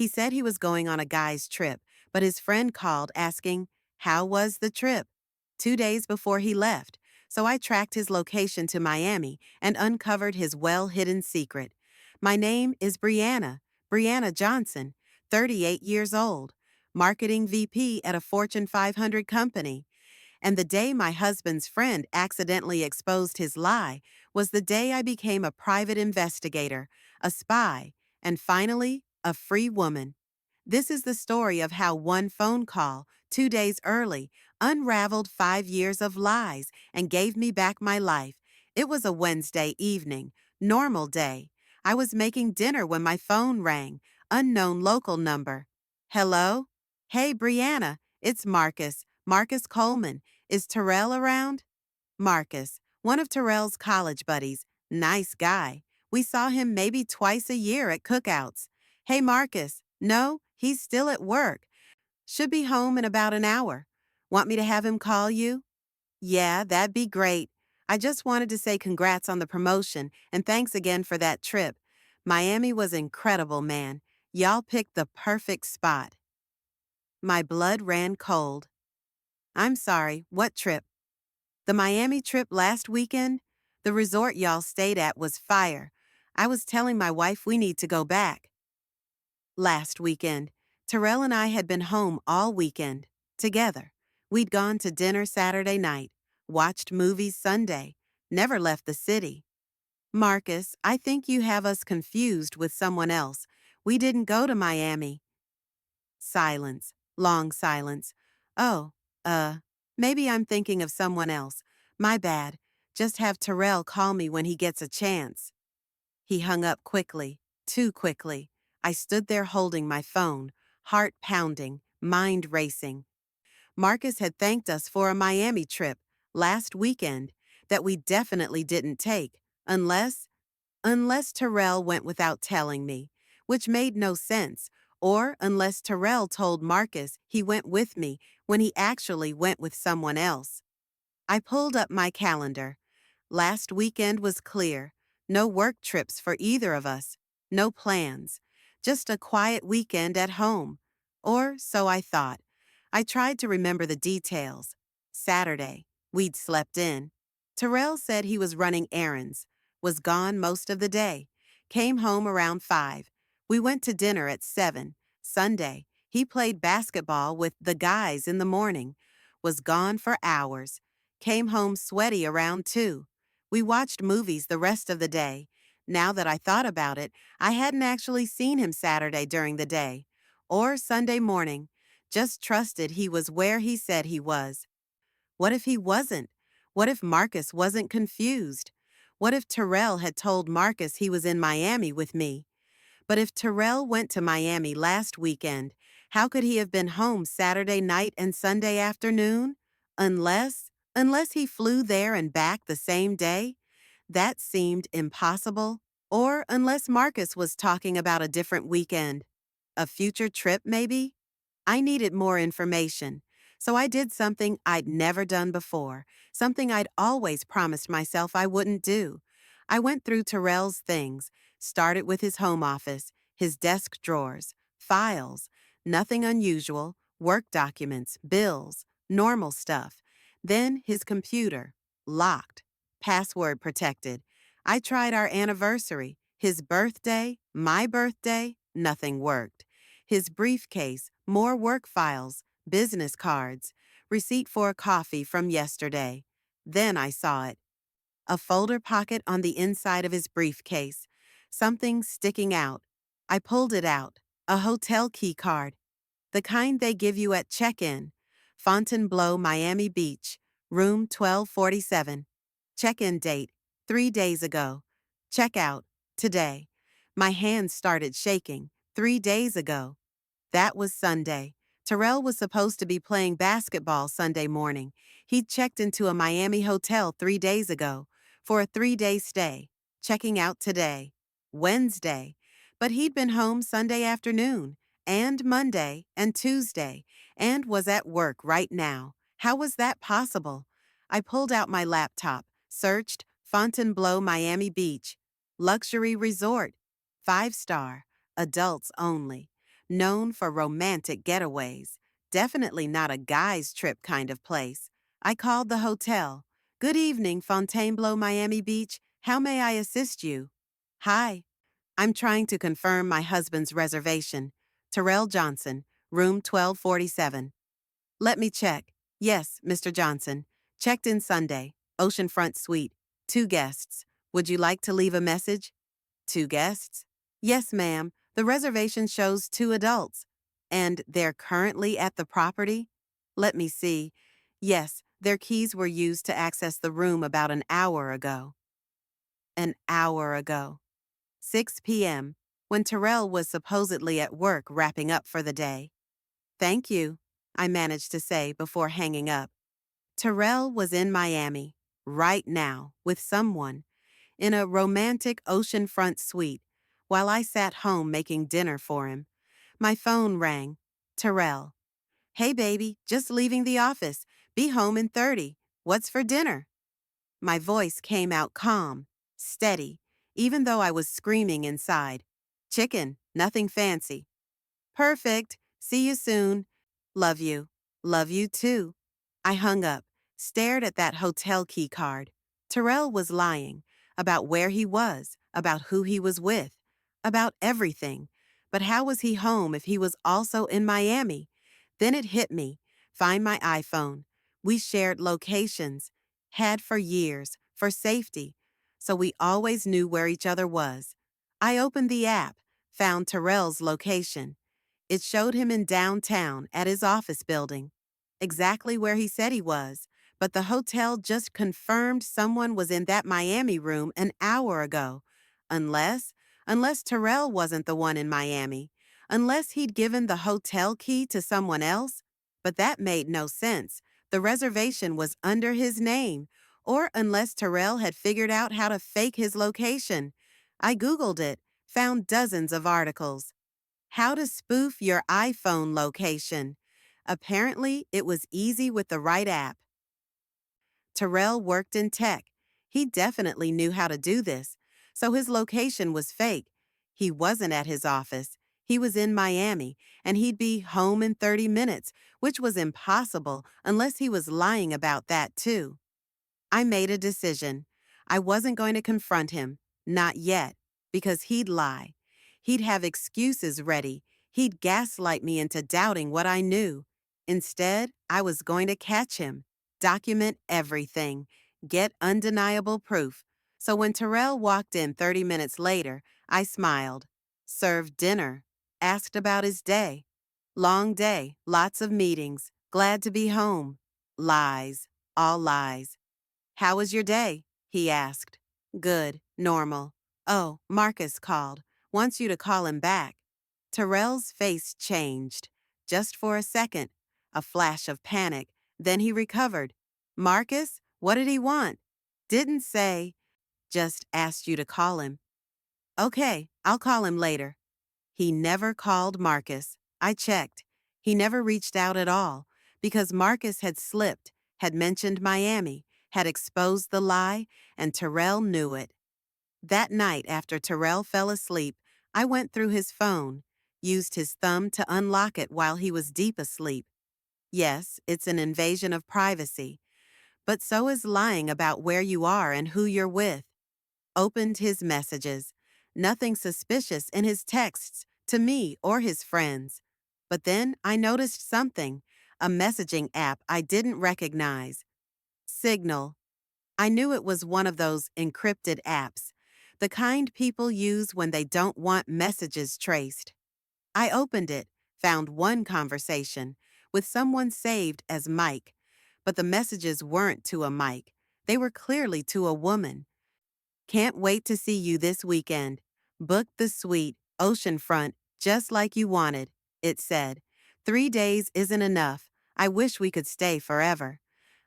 He said he was going on a guy's trip, but his friend called asking, "How was the trip?" 2 days before he left, so I tracked his location to Miami and uncovered his well-hidden secret. My name is Brianna Johnson, 38 years old, marketing VP at a Fortune 500 company. And the day my husband's friend accidentally exposed his lie was the day I became a private investigator, a spy, and finally, a free woman. This is the story of how one phone call, 2 days early, unraveled 5 years of lies and gave me back my life. It was a Wednesday evening, normal day. I was making dinner when my phone rang, unknown local number. Hello? Hey, Brianna, it's Marcus, Marcus Coleman. Is Terrell around? Marcus, one of Terrell's college buddies. Nice guy. We saw him maybe twice a year at cookouts. Hey, Marcus. No, he's still at work. Should be home in about an hour. Want me to have him call you? Yeah, that'd be great. I just wanted to say congrats on the promotion and thanks again for that trip. Miami was incredible, man. Y'all picked the perfect spot. My blood ran cold. I'm sorry, what trip? The Miami trip last weekend? The resort y'all stayed at was fire. I was telling my wife we need to go back. Last weekend, Terrell and I had been home all weekend, together. We'd gone to dinner Saturday night, watched movies Sunday, never left the city. Marcus, I think you have us confused with someone else. We didn't go to Miami. Silence, long silence. Oh, maybe I'm thinking of someone else. My bad. Just have Terrell call me when he gets a chance. He hung up quickly, too quickly. I stood there holding my phone, heart pounding, mind racing. Marcus had thanked us for a Miami trip last weekend that we definitely didn't take, unless Terrell went without telling me, which made no sense, or unless Terrell told Marcus he went with me when he actually went with someone else. I pulled up my calendar. Last weekend was clear. No work trips for either of us. No plans. Just a quiet weekend at home. Or so I thought. I tried to remember the details. Saturday. We'd slept in. Terrell said he was running errands. Was gone most of the day. Came home around 5. We went to dinner at 7. Sunday. He played basketball with the guys in the morning. Was gone for hours. Came home sweaty around 2. We watched movies the rest of the day. Now that I thought about it, I hadn't actually seen him Saturday during the day. Or Sunday morning. Just trusted he was where he said he was. What if he wasn't? What if Marcus wasn't confused? What if Terrell had told Marcus he was in Miami with me? But if Terrell went to Miami last weekend, how could he have been home Saturday night and Sunday afternoon? Unless he flew there and back the same day? That seemed impossible. Or unless Marcus was talking about a different weekend. A future trip, maybe? I needed more information. So I did something I'd never done before, something I'd always promised myself I wouldn't do. I went through Terrell's things, started with his home office, his desk drawers, files, nothing unusual, work documents, bills, normal stuff. Then his computer, locked, password protected. I tried our anniversary, his birthday, my birthday, nothing worked. His briefcase, more work files, business cards, receipt for a coffee from yesterday. Then I saw it. A folder pocket on the inside of his briefcase. Something sticking out. I pulled it out. A hotel key card. The kind they give you at check-in. Fontainebleau, Miami Beach. Room 1247. Check-in date, 3 days ago. Check-out, today. My hands started shaking. 3 days ago. That was Sunday. Terrell was supposed to be playing basketball Sunday morning. He'd checked into a Miami hotel 3 days ago for a 3-day stay, checking out today, Wednesday. But he'd been home Sunday afternoon, and Monday, and Tuesday, and was at work right now. How was that possible? I pulled out my laptop, searched Fontainebleau, Miami Beach, luxury resort, 5-star, adults only. known for romantic getaways. Definitely not a guy's trip kind of place. I called the hotel. Good evening, Fontainebleau, Miami Beach. How may I assist you? Hi. I'm trying to confirm my husband's reservation. Terrell Johnson, room 1247. Let me check. Yes, Mr. Johnson. Checked in Sunday. Oceanfront suite. 2 guests. Would you like to leave a message? 2 guests? Yes, ma'am. The reservation shows 2 adults. And they're currently at the property? Let me see. Yes, their keys were used to access the room about an hour ago. An hour ago. 6 p.m., when Terrell was supposedly at work wrapping up for the day. Thank you, I managed to say before hanging up. Terrell was in Miami, right now, with someone, in a romantic oceanfront suite, while I sat home making dinner for him. My phone rang. Terrell. Hey baby, just leaving the office. Be home in 30. What's for dinner? My voice came out calm, steady, even though I was screaming inside. Chicken, nothing fancy. Perfect. See you soon. Love you. Love you too. I hung up, stared at that hotel key card. Terrell was lying about where he was, about who he was with, about everything. But how was he home if he was also in Miami? Then it hit me. Find my iPhone. We shared locations, had for years, for safety, so we always knew where each other was. I opened the app, found Terrell's location. It showed him in downtown at his office building, exactly where he said he was, but the hotel just confirmed someone was in that Miami room an hour ago. Unless, unless Terrell wasn't the one in Miami. Unless he'd given the hotel key to someone else. But that made no sense. The reservation was under his name. Or unless Terrell had figured out how to fake his location. I Googled it, found dozens of articles. How to spoof your iPhone location. Apparently, it was easy with the right app. Terrell worked in tech. He definitely knew how to do this, so his location was fake. He wasn't at his office. He was in Miami, and he'd be home in 30 minutes, which was impossible unless he was lying about that too. I made a decision. I wasn't going to confront him, not yet, because he'd lie. He'd have excuses ready. He'd gaslight me into doubting what I knew. Instead, I was going to catch him, document everything, get undeniable proof. So when Terrell walked in 30 minutes later, I smiled, served dinner, asked about his day. Long day, lots of meetings, glad to be home. Lies, all lies. How was your day? He asked. Good, normal. Oh, Marcus called. Wants you to call him back. Terrell's face changed. Just for a second. A flash of panic. Then he recovered. Marcus? What did he want? Didn't say. Just asked you to call him. Okay, I'll call him later. He never called Marcus. I checked. He never reached out at all because Marcus had slipped, had mentioned Miami, had exposed the lie, and Terrell knew it. That night after Terrell fell asleep, I went through his phone, used his thumb to unlock it while he was deep asleep. Yes, it's an invasion of privacy, but so is lying about where you are and who you're with. Opened his messages. Nothing suspicious in his texts to me or his friends. But then I noticed something, a messaging app I didn't recognize. Signal. I knew it was one of those encrypted apps, the kind people use when they don't want messages traced. I opened it, found one conversation, with someone saved as Mike, but the messages weren't to a Mike. They were clearly to a woman. Can't wait to see you this weekend. Booked the suite, oceanfront, just like you wanted, it said. 3 days isn't enough. I wish we could stay forever.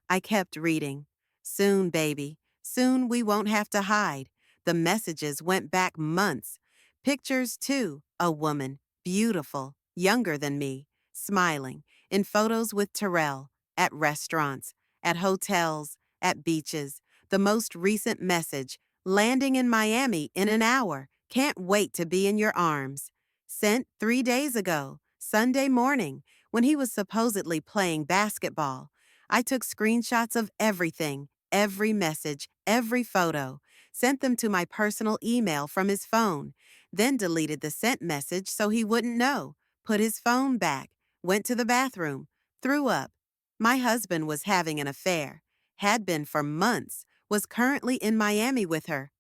I kept reading. Soon, baby. Soon we won't have to hide. The messages went back months. Pictures, too. A woman, beautiful, younger than me, smiling, in photos with Terrell, at restaurants, at hotels, at beaches. The most recent message, landing in Miami in an hour. Can't wait to be in your arms. Sent 3 days ago, Sunday morning, when he was supposedly playing basketball. I took screenshots of everything, every message, every photo, sent them to my personal email from his phone, then deleted the sent message so he wouldn't know, put his phone back, went to the bathroom, threw up. My husband was having an affair, had been for months, was currently in Miami with her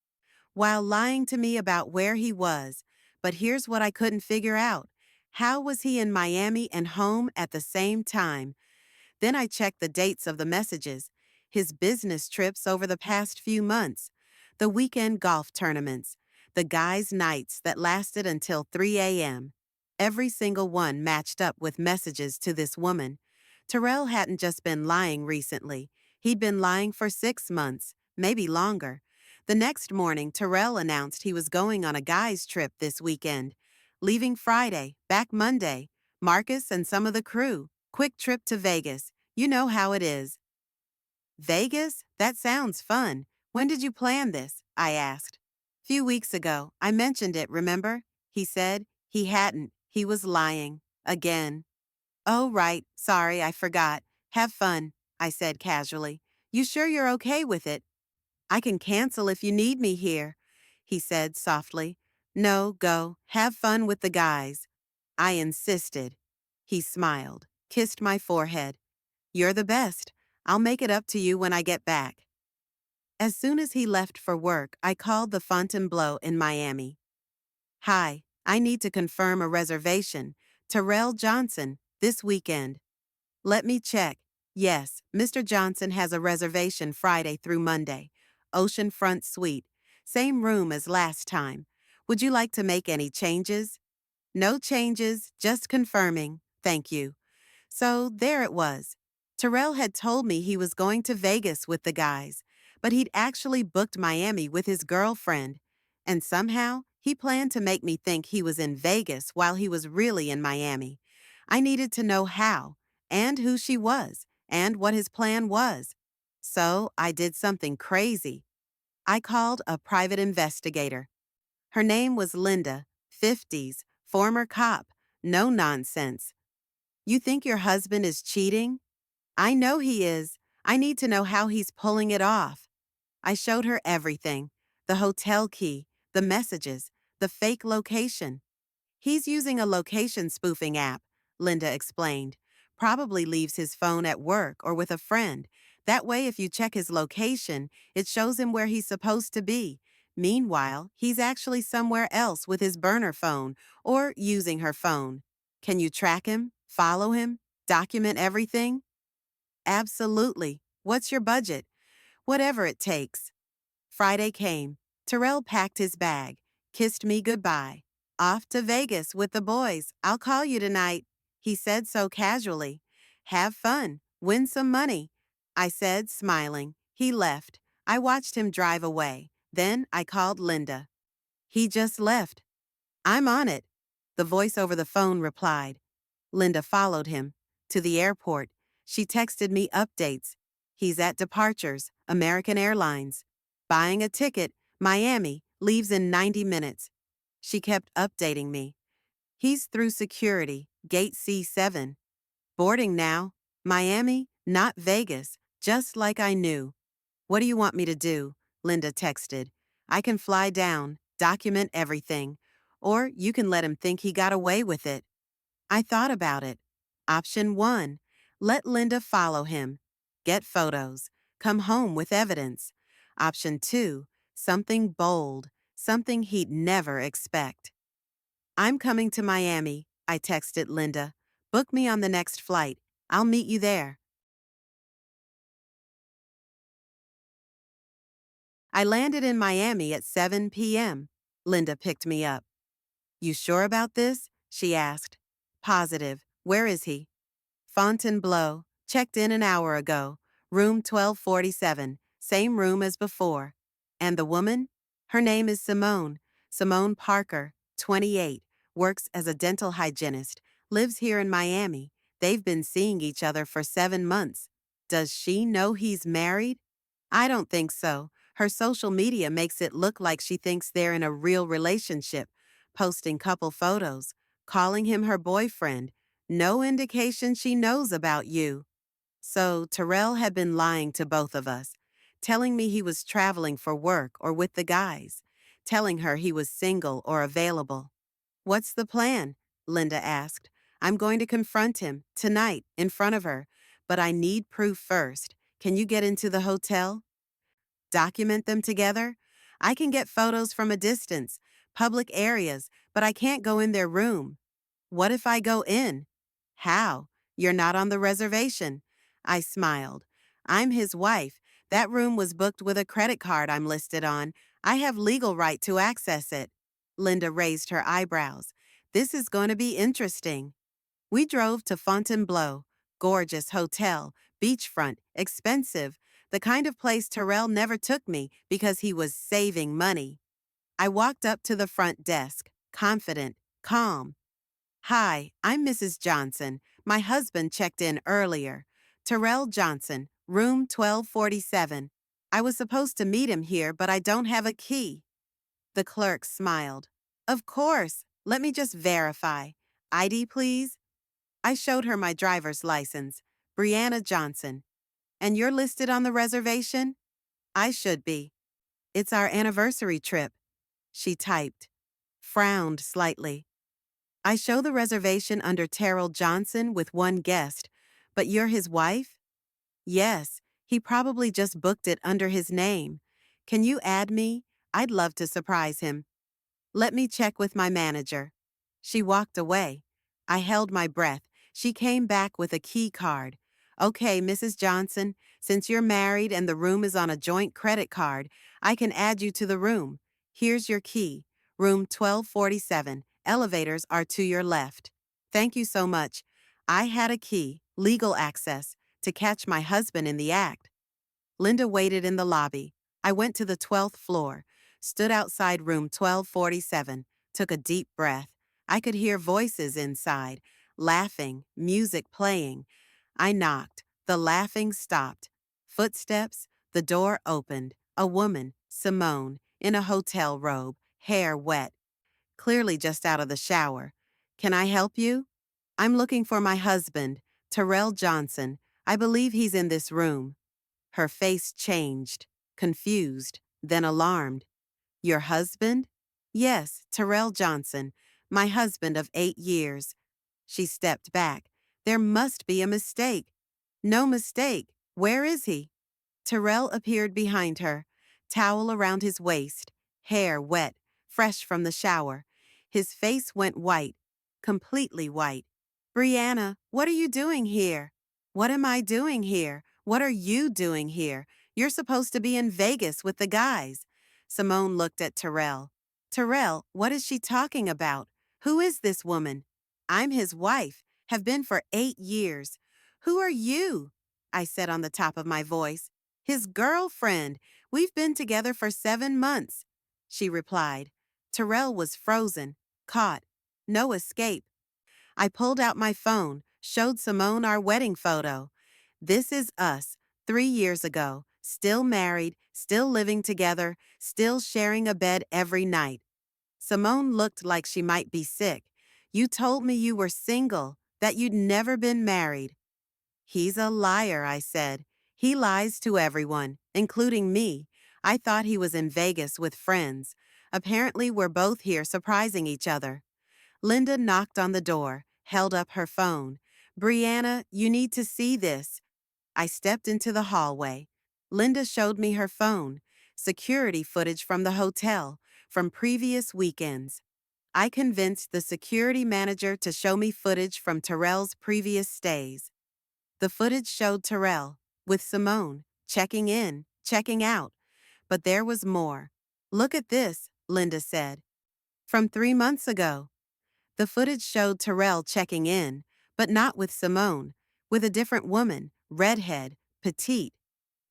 while lying to me about where he was. But here's what I couldn't figure out. How was he in Miami and home at the same time? Then I checked the dates of the messages, his business trips over the past few months, the weekend golf tournaments, the guys' nights that lasted until 3 a.m. Every single one matched up with messages to this woman. Terrell hadn't just been lying recently. He'd been lying for 6 months, maybe longer. The next morning, Terrell announced he was going on a guys' trip this weekend, leaving Friday, back Monday. Marcus and some of the crew. Quick trip to Vegas. You know how it is. Vegas? That sounds fun. When did you plan this? I asked. Few weeks ago. I mentioned it, remember? He said. He hadn't. He was lying. Again. Oh, right. Sorry, I forgot. Have fun, I said casually. You sure you're okay with it? I can cancel if you need me here, he said softly. No, go. Have fun with the guys. I insisted. He smiled, kissed my forehead. You're the best. I'll make it up to you when I get back. As soon as he left for work, I called the Fontainebleau in Miami. Hi, I need to confirm a reservation. Terrell Johnson, this weekend. Let me check. Yes, Mr. Johnson has a reservation Friday through Monday. Oceanfront suite. Same room as last time. Would you like to make any changes? No changes, just confirming. Thank you. So there it was. Terrell had told me he was going to Vegas with the guys, but he'd actually booked Miami with his girlfriend. And somehow, he planned to make me think he was in Vegas while he was really in Miami. I needed to know how, and who she was, and what his plan was. So I did something crazy. I called a private investigator. Her name was Linda, 50s, former cop, no nonsense. You think your husband is cheating? I know he is. I need to know how he's pulling it off. I showed her everything, the hotel key, the messages, the fake location. He's using a location spoofing app, Linda explained. Probably leaves his phone at work or with a friend. That way, if you check his location, it shows him where he's supposed to be. Meanwhile, he's actually somewhere else with his burner phone or using her phone. Can you track him, follow him, document everything? Absolutely. What's your budget? Whatever it takes. Friday came. Terrell packed his bag, kissed me goodbye. Off to Vegas with the boys. I'll call you tonight. He said so casually. Have fun. Win some money. I said, smiling. He left. I watched him drive away. Then I called Linda. He just left. I'm on it. The voice over the phone replied. Linda followed him. To the airport. She texted me updates. He's at departures, American Airlines. Buying a ticket, Miami, leaves in 90 minutes. She kept updating me. He's through security, gate C7. Boarding now. Miami, not Vegas, just like I knew. What do you want me to do? Linda texted. I can fly down, document everything. Or you can let him think he got away with it. I thought about it. Option 1. Let Linda follow him. Get photos. Come home with evidence. Option 2. Something bold. Something he'd never expect. I'm coming to Miami, I texted Linda. Book me on the next flight. I'll meet you there. I landed in Miami at 7 p.m. Linda picked me up. You sure about this? She asked. Positive. Where is he? Fontainebleau. Checked in an hour ago. Room 1247. Same room as before. And the woman? Her name is Simone. Simone Parker, 28. Works as a dental hygienist. Lives here in Miami. They've been seeing each other for 7 months. Does she know he's married? I don't think so. Her social media makes it look like she thinks they're in a real relationship, posting couple photos. calling him her boyfriend. No indication she knows about you. So Terrell had been lying to both of us, telling me he was traveling for work or with the guys, telling her he was single or available. What's the plan? Linda asked. I'm going to confront him tonight in front of her, but I need proof first. Can you get into the hotel? Document them together? I can get photos from a distance, public areas, but I can't go in their room. What if I go in? How? You're not on the reservation. I smiled. I'm his wife. That room was booked with a credit card I'm listed on. I have legal right to access it. Linda raised her eyebrows. This is going to be interesting. We drove to Fontainebleau. Gorgeous hotel, beachfront, expensive, the kind of place Terrell never took me because he was saving money. I walked up to the front desk, confident, calm. Hi, I'm Mrs. Johnson. My husband checked in earlier. Terrell Johnson, room 1247. I was supposed to meet him here, but I don't have a key. The clerk smiled. Of course. Let me just verify. ID, please. I showed her my driver's license. Brianna Johnson. And you're listed on the reservation? I should be. It's our anniversary trip. She typed. Frowned slightly. I show the reservation under Terrell Johnson with one guest, but you're his wife? Yes, he probably just booked it under his name. Can you add me? I'd love to surprise him. Let me check with my manager. She walked away. I held my breath. She came back with a key card. Okay, Mrs. Johnson, since you're married and the room is on a joint credit card, I can add you to the room. Here's your key. Room 1247. Elevators are to your left. Thank you so much. I had a key, legal access, to catch my husband in the act. Linda waited in the lobby. I went to the 12th floor, stood outside room 1247, took a deep breath. I could hear voices inside, laughing, music playing. I knocked. The laughing stopped. Footsteps. The door opened. A woman, Simone, in a hotel robe, hair wet, clearly just out of the shower. Can I help you? I'm looking for my husband, Terrell Johnson. I believe he's in this room. Her face changed, confused, then alarmed. Your husband? Yes, Terrell Johnson, my husband of 8 years. She stepped back. There must be a mistake. No mistake. Where is he? Terrell appeared behind her, towel around his waist, hair wet, fresh from the shower. His face went white, completely white. Brianna, what are you doing here? What am I doing here? What are you doing here? You're supposed to be in Vegas with the guys. Simone looked at Terrell. Terrell, what is she talking about? Who is this woman? I'm his wife, have been for 8 years. Who are you? I said on the top of my voice. His girlfriend. We've been together for 7 months. She replied. Terrell was frozen, caught. No escape. I pulled out my phone, showed Simone our wedding photo. This is us, 3 years ago, still married, still living together, still sharing a bed every night. Simone looked like she might be sick. You told me you were single, that you'd never been married. He's a liar, I said. He lies to everyone, including me. I thought he was in Vegas with friends. Apparently, we're both here surprising each other. Linda knocked on the door, held up her phone. Brianna, you need to see this. I stepped into the hallway. Linda showed me her phone, security footage from the hotel, from previous weekends. I convinced the security manager to show me footage from Terrell's previous stays. The footage showed Terrell, with Simone, checking in, checking out. But there was more. Look at this, Linda said. From 3 months ago. The footage showed Terrell checking in, but not with Simone, with a different woman, redhead, petite.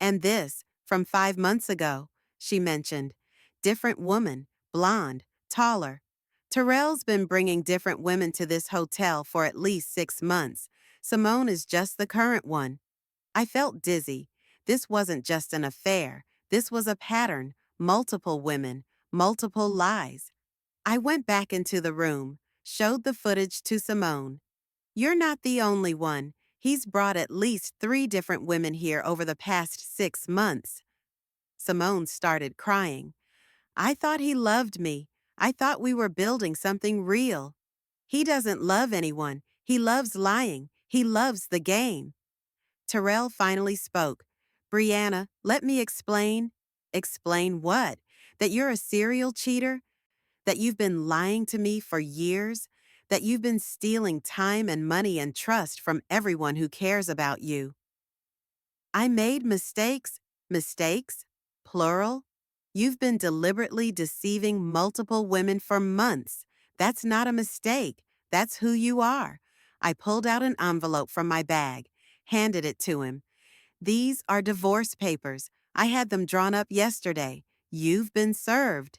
And this, from 5 months ago, she mentioned. Different woman, blonde, taller. Terrell's been bringing different women to this hotel for at least 6 months. Simone is just the current one. I felt dizzy. This wasn't just an affair. This was a pattern, multiple women, multiple lies. I went back into the room. showed the footage to Simone. You're not the only one. He's brought at least 3 different women here over the past 6 months. Simone started crying. I thought he loved me. I thought we were building something real. He doesn't love anyone. He loves lying. He loves the game. Terrell finally spoke. Brianna, let me explain. Explain what? That you're a serial cheater? That you've been lying to me for years? That you've been stealing time and money and trust from everyone who cares about you? I made mistakes. Mistakes? Plural? You've been deliberately deceiving multiple women for months. That's not a mistake. That's who you are. I pulled out an envelope from my bag, handed it to him. These are divorce papers. I had them drawn up yesterday. You've been served.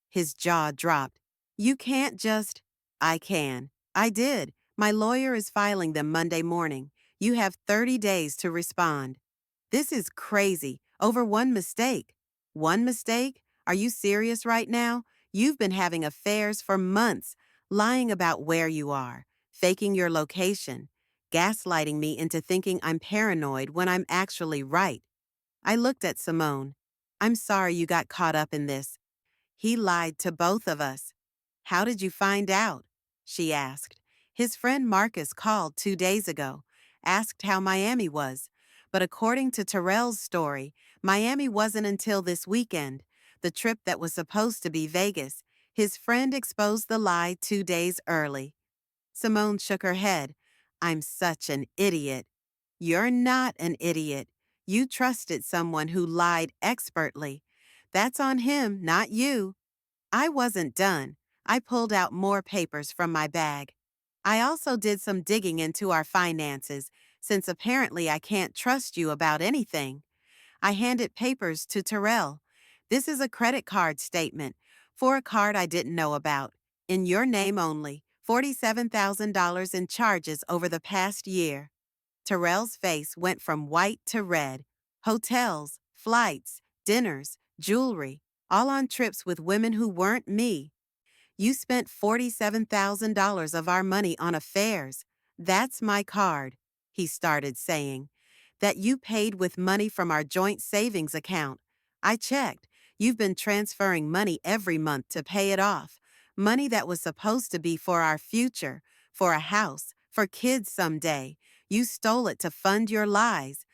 His jaw dropped. You can't just. I can. I did. My lawyer is filing them Monday morning. You have 30 days to respond. This is crazy. Over one mistake. One mistake? Are you serious right now? You've been having affairs for months, lying about where you are, faking your location, gaslighting me into thinking I'm paranoid when I'm actually right. I looked at Simone. I'm sorry you got caught up in this. He lied to both of us. How did you find out? She asked. His friend Marcus called 2 days ago, asked how Miami was. But according to Terrell's story, Miami wasn't until this weekend, the trip that was supposed to be Vegas. His friend exposed the lie 2 days early. Simone shook her head. I'm such an idiot. You're not an idiot. You trusted someone who lied expertly. That's on him, not you. I wasn't done. I pulled out more papers from my bag. I also did some digging into our finances, since apparently I can't trust you about anything. I handed papers to Terrell. This is a credit card statement for a card I didn't know about. In your name only, $47,000 in charges over the past year. Terrell's face went from white to red. Hotels, flights, dinners, jewelry, all on trips with women who weren't me. You spent $47,000 of our money on affairs. That's my card, he started saying. That you paid with money from our joint savings account. I checked. You've been transferring money every month to pay it off. Money that was supposed to be for our future, for a house, for kids someday. You stole it to fund your lies.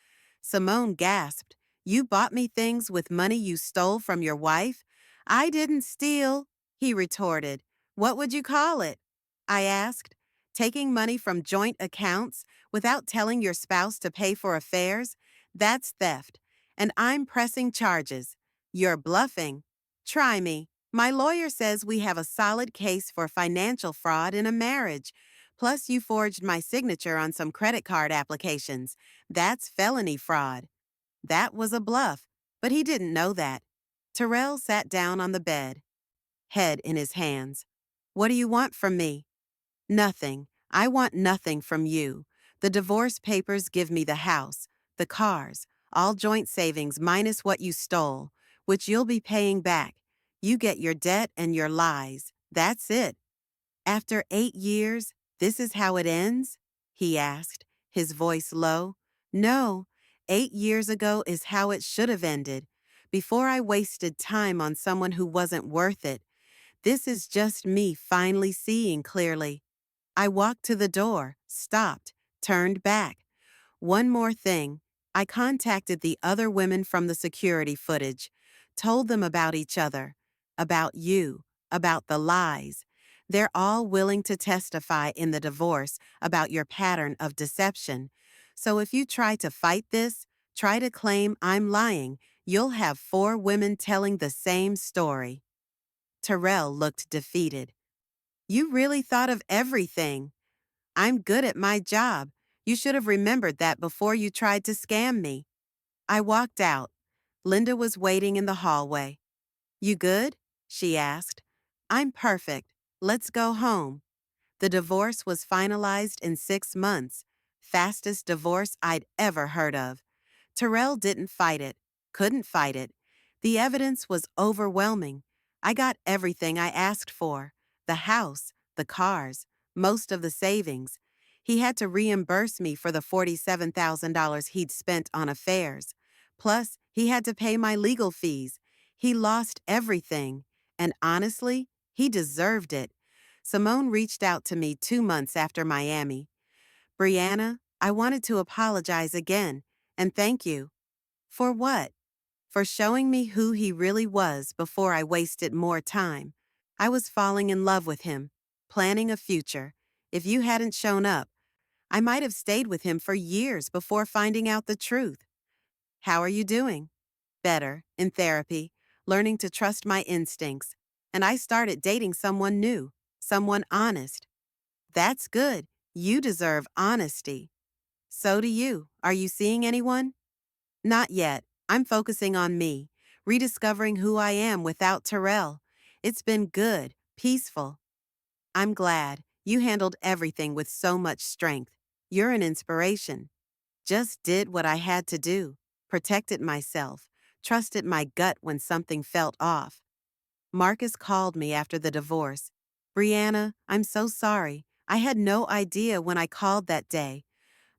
Simone gasped. You bought me things with money you stole from your wife? I didn't steal, he retorted. What would you call it? I asked. Taking money from joint accounts without telling your spouse to pay for affairs? That's theft. And I'm pressing charges. You're bluffing. Try me. My lawyer says we have a solid case for financial fraud in a marriage. Plus, you forged my signature on some credit card applications. That's felony fraud. That was a bluff, but he didn't know that. Terrell sat down on the bed, head in his hands. What do you want from me? Nothing. I want nothing from you. The divorce papers give me the house, the cars, all joint savings minus what you stole, which you'll be paying back. You get your debt and your lies. That's it. After 8 years, this is how it ends? He asked, his voice low. No, 8 years ago is how it should have ended, before I wasted time on someone who wasn't worth it. This is just me finally seeing clearly. I walked to the door, stopped, turned back. One more thing. I contacted the other women from the security footage, told them about each other, about you, about the lies. They're all willing to testify in the divorce about your pattern of deception. So if you try to fight this, try to claim I'm lying, you'll have 4 women telling the same story. Terrell looked defeated. You really thought of everything. I'm good at my job. You should have remembered that before you tried to scam me. I walked out. Linda was waiting in the hallway. You good? She asked. I'm perfect. Let's go home. The divorce was finalized in 6 months. Fastest divorce I'd ever heard of. Terrell didn't fight it, couldn't fight it. The evidence was overwhelming. I got everything I asked for. The house, the cars, most of the savings. He had to reimburse me for the $47,000 he'd spent on affairs. Plus, he had to pay my legal fees. He lost everything. And honestly, he deserved it. Simone reached out to me 2 months after Miami. Brianna, I wanted to apologize again and thank you. For what? For showing me who he really was before I wasted more time. I was falling in love with him, planning a future. If you hadn't shown up, I might have stayed with him for years before finding out the truth. How are you doing? Better, in therapy, learning to trust my instincts. And I started dating someone new, someone honest. That's good. You deserve honesty. So do you. Are you seeing anyone? Not yet. I'm focusing on me, rediscovering who I am without Terrell. It's been good, peaceful. I'm glad. You handled everything with so much strength. You're an inspiration. Just did what I had to do. Protected myself. Trusted my gut when something felt off. Marcus called me after the divorce. Brianna, I'm so sorry. I had no idea when I called that day.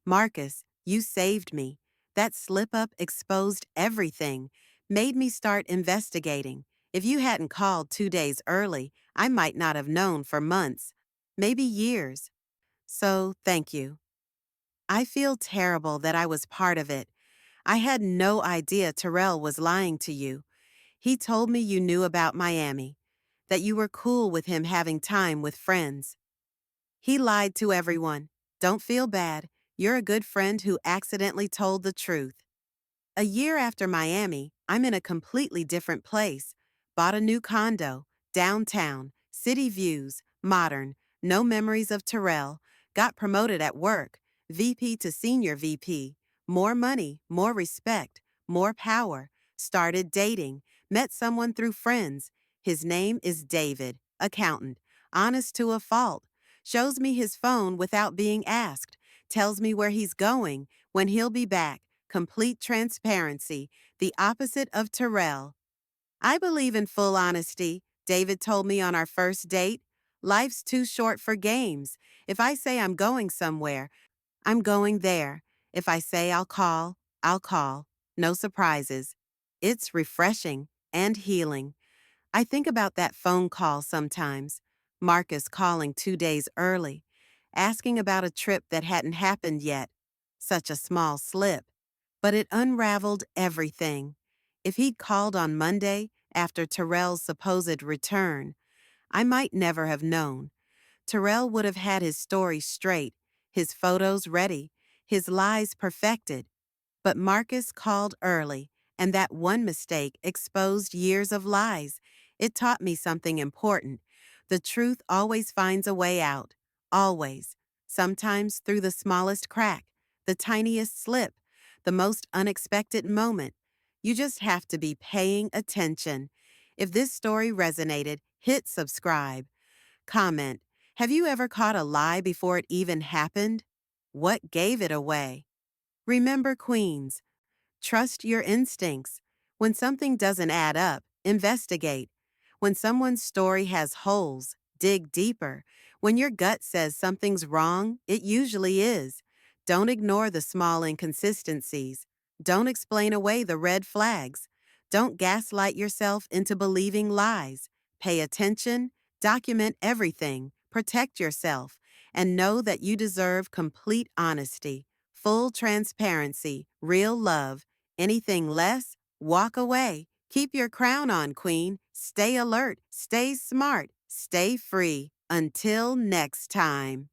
Marcus, you saved me. That slip-up exposed everything, made me start investigating. If you hadn't called 2 days early, I might not have known for months, maybe years. So, thank you. I feel terrible that I was part of it. I had no idea Terrell was lying to you. He told me you knew about Miami, that you were cool with him having time with friends. He lied to everyone. Don't feel bad. You're a good friend who accidentally told the truth. A year after Miami, I'm in a completely different place. Bought a new condo, downtown, city views, modern, no memories of Terrell. Got promoted at work, VP to senior VP. More money, more respect, more power. Started dating, met someone through friends. His name is David, accountant, honest to a fault. Shows me his phone without being asked. Tells me where he's going, when he'll be back. Complete transparency, the opposite of Terrell. I believe in full honesty, David told me on our first date. Life's too short for games. If I say I'm going somewhere, I'm going there. If I say I'll call, I'll call. No surprises. It's refreshing and healing. I think about that phone call sometimes. Marcus calling 2 days early, asking about a trip that hadn't happened yet. Such a small slip. But it unraveled everything. If he'd called on Monday, after Terrell's supposed return, I might never have known. Terrell would have had his story straight, his photos ready, his lies perfected. But Marcus called early, and that one mistake exposed years of lies. It taught me something important. The truth always finds a way out. Always. Sometimes through the smallest crack, the tiniest slip, the most unexpected moment. You just have to be paying attention. If this story resonated, hit subscribe. Comment. Have you ever caught a lie before it even happened? What gave it away? Remember, Queens. Trust your instincts. When something doesn't add up, investigate. When someone's story has holes, dig deeper. When your gut says something's wrong, it usually is. Don't ignore the small inconsistencies. Don't explain away the red flags. Don't gaslight yourself into believing lies. Pay attention, document everything, protect yourself, and know that you deserve complete honesty, full transparency, real love. Anything less, walk away. Keep your crown on, Queen. Stay alert, stay smart, stay free. Until next time.